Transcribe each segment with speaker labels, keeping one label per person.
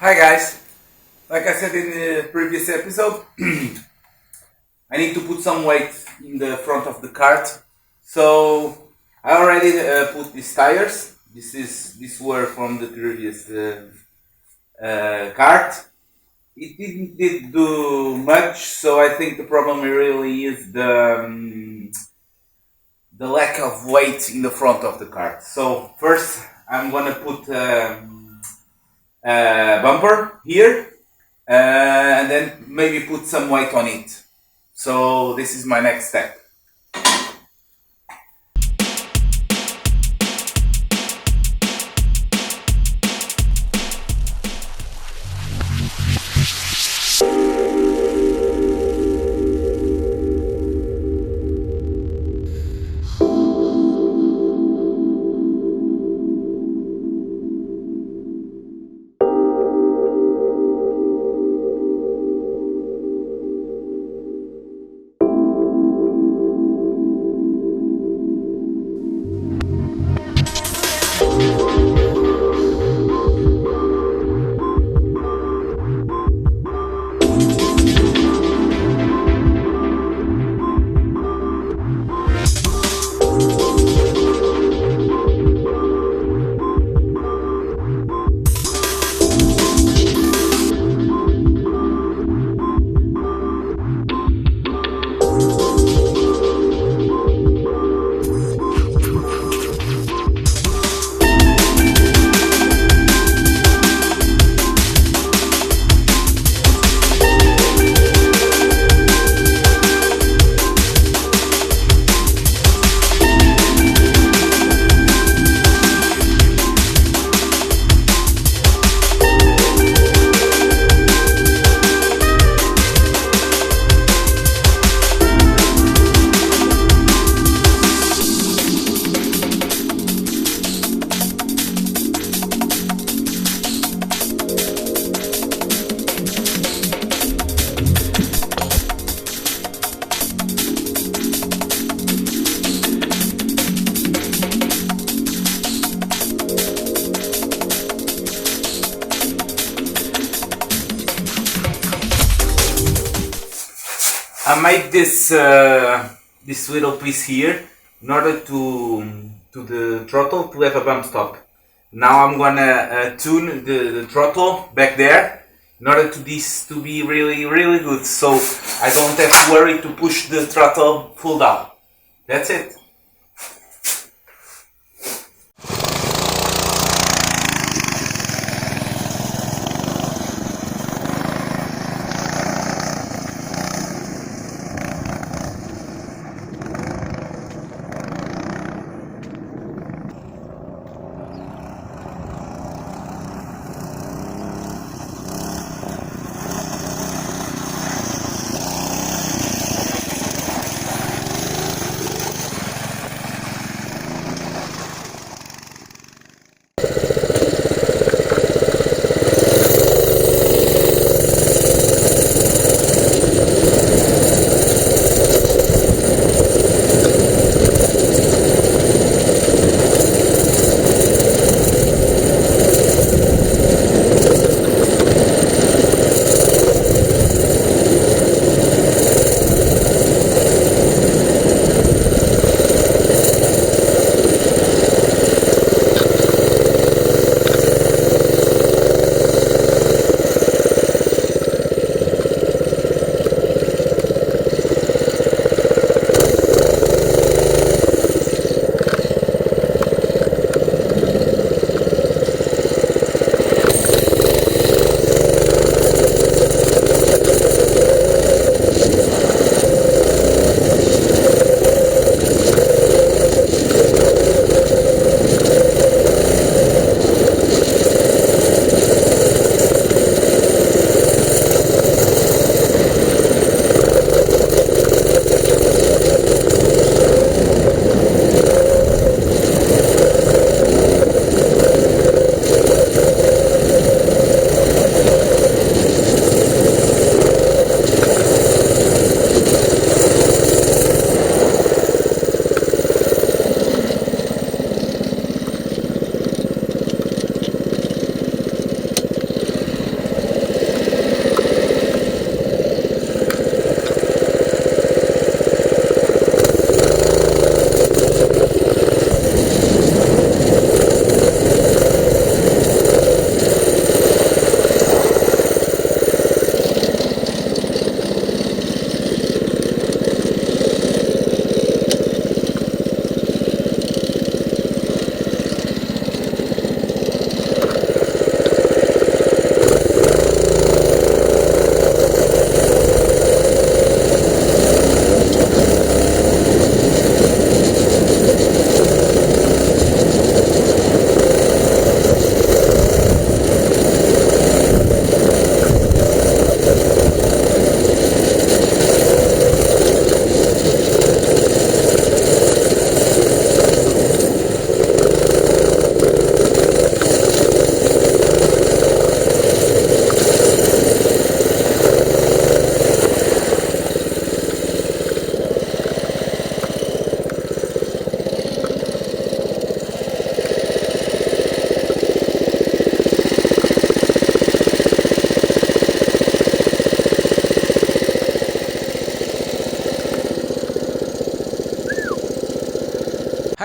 Speaker 1: Hi guys, like I said in the previous episode, I need to put some weight in the front of the cart. So I already put these tires. These were from the previous cart. It didn't do much, so I think the problem really is the lack of weight in the front of the cart. So first I'm gonna put a bumper here. And then maybe put some weight on it. So this is my next step. I made this little piece here in order to the throttle to have a bump stop. Now I'm gonna tune the throttle back there in order to this to be really good, so I don't have to worry to push the throttle full down. That's it.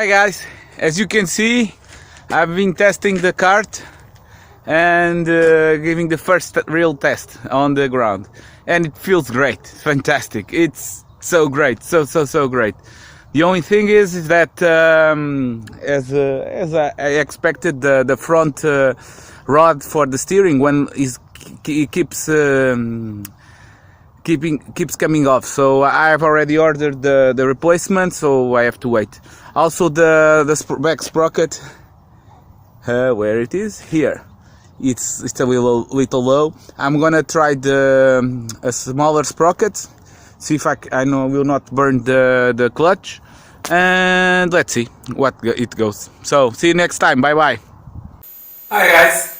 Speaker 1: Hi guys, as you can see, I've been testing the kart and giving the first real test on the ground, and it feels great. It's fantastic. It's so great, so great. The only thing is that as I expected, the front rod for the steering when it keeps coming off, so I've already ordered the replacement, so I have to wait. Also the back sprocket, where it is here, it's a little low. I'm gonna try a smaller sprocket, see if I know will not burn the clutch, and let's see what it goes. So see you next time. Bye bye. Hi guys.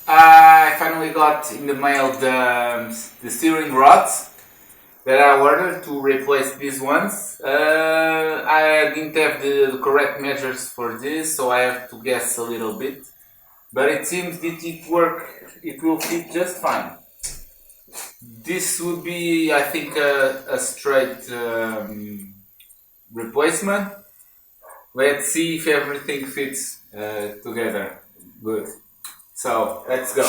Speaker 1: I finally got in the mail the steering rods that I ordered to replace these ones. I didn't have the correct measures for this, so I have to guess a little bit. But it seems that it will fit just fine. This would be, I think, a straight replacement. Let's see if everything fits together good. So let's go.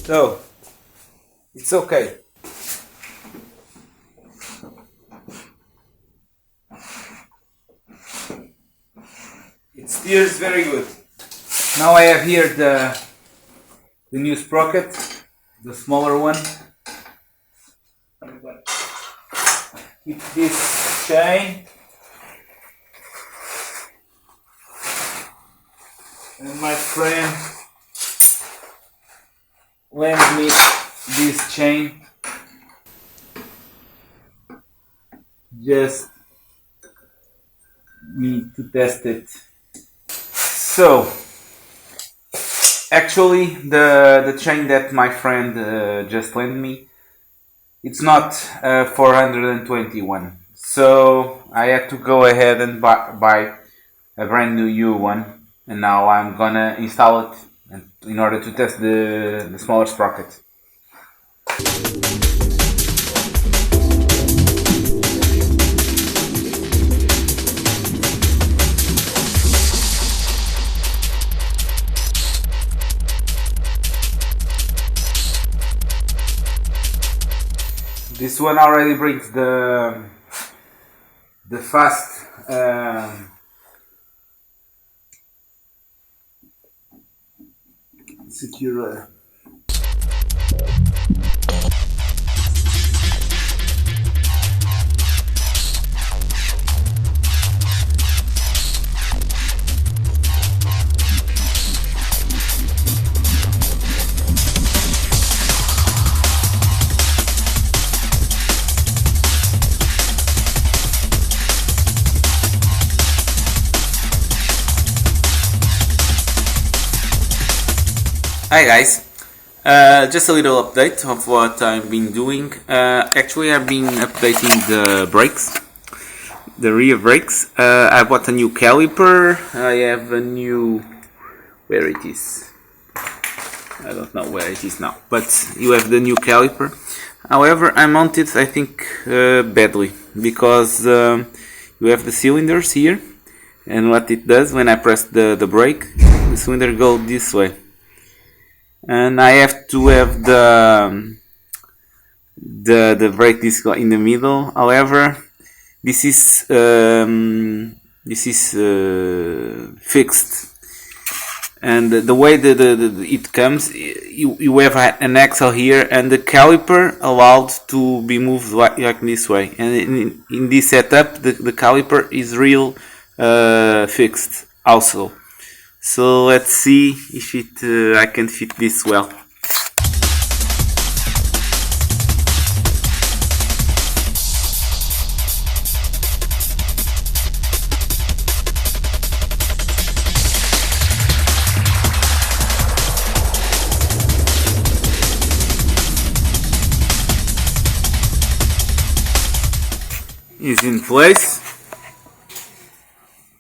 Speaker 1: So it's okay. It steers very good. Now I have here the new sprocket, the smaller one. Keep this chain and my friend lend me this chain. Just need to test it. So actually the chain that my friend just lent me, it's not 421, so I had to go ahead and buy a brand new one, and now I'm gonna install it in order to test the smaller sprocket. This one already brings the fast secure. Hi guys, just a little update of what I've been doing. Actually I've been updating the brakes, the rear brakes. I bought a new caliper. I have a new, where it is, I don't know where it is now, but you have the new caliper. However, I mounted, I think, badly, because you have the cylinders here, and what it does when I press the brake, the cylinder goes this way. And I have to have the brake disc in the middle. However, this is fixed And the way it comes, you have an axle here, and the caliper allowed to be moved like this way. And in this setup, the caliper is real fixed also. So let's see if I can fit this well. Is in place.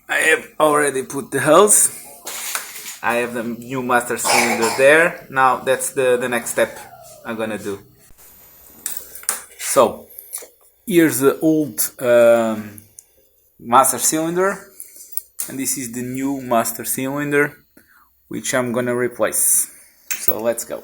Speaker 1: I have already put the hose. I have the new master cylinder there. Now that's the next step I'm gonna do. So here's the old master cylinder, and this is the new master cylinder, which I'm gonna replace. So let's go.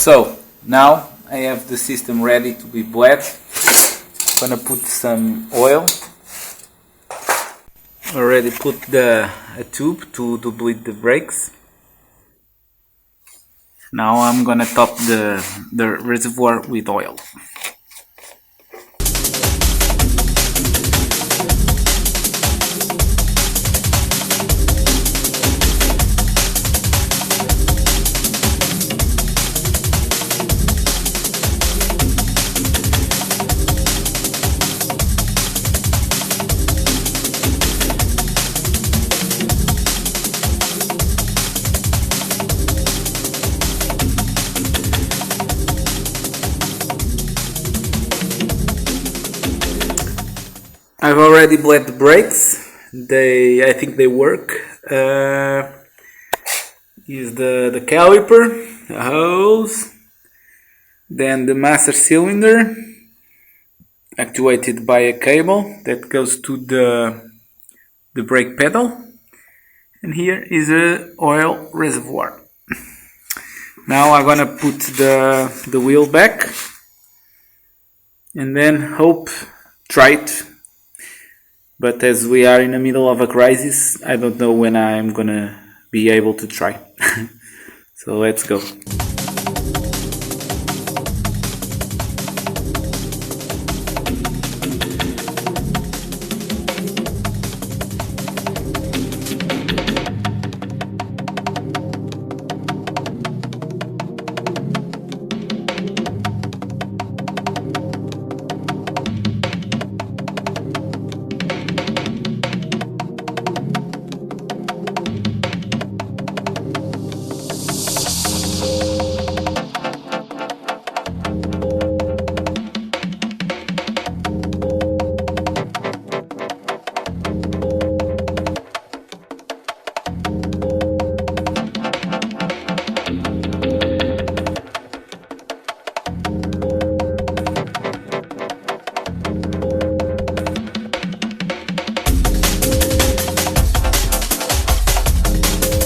Speaker 1: So now I have the system ready to be bled. Gonna put some oil. Already put a tube to bleed the brakes. Now I'm gonna top the reservoir with oil. I've already bled the brakes. I think they work. Is the caliper, the hose, then the master cylinder, actuated by a cable that goes to the brake pedal, and here is a oil reservoir. Now I'm gonna put the wheel back, and then try it. But as we are in the middle of a crisis, I don't know when I'm gonna be able to try. So let's go.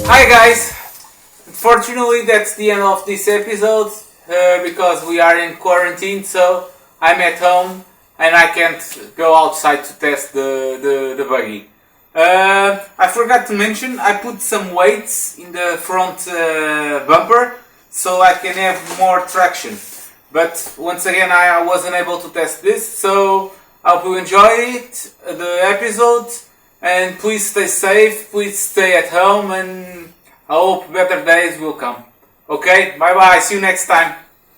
Speaker 1: Hi guys, unfortunately that's the end of this episode because we are in quarantine, so I'm at home and I can't go outside to test the buggy. I forgot to mention, I put some weights in the front bumper so I can have more traction. But once again, I wasn't able to test this, so I hope you enjoy it, the episode, and please stay safe, please stay at home, and I hope better days will come. Okay, bye bye, see you next time.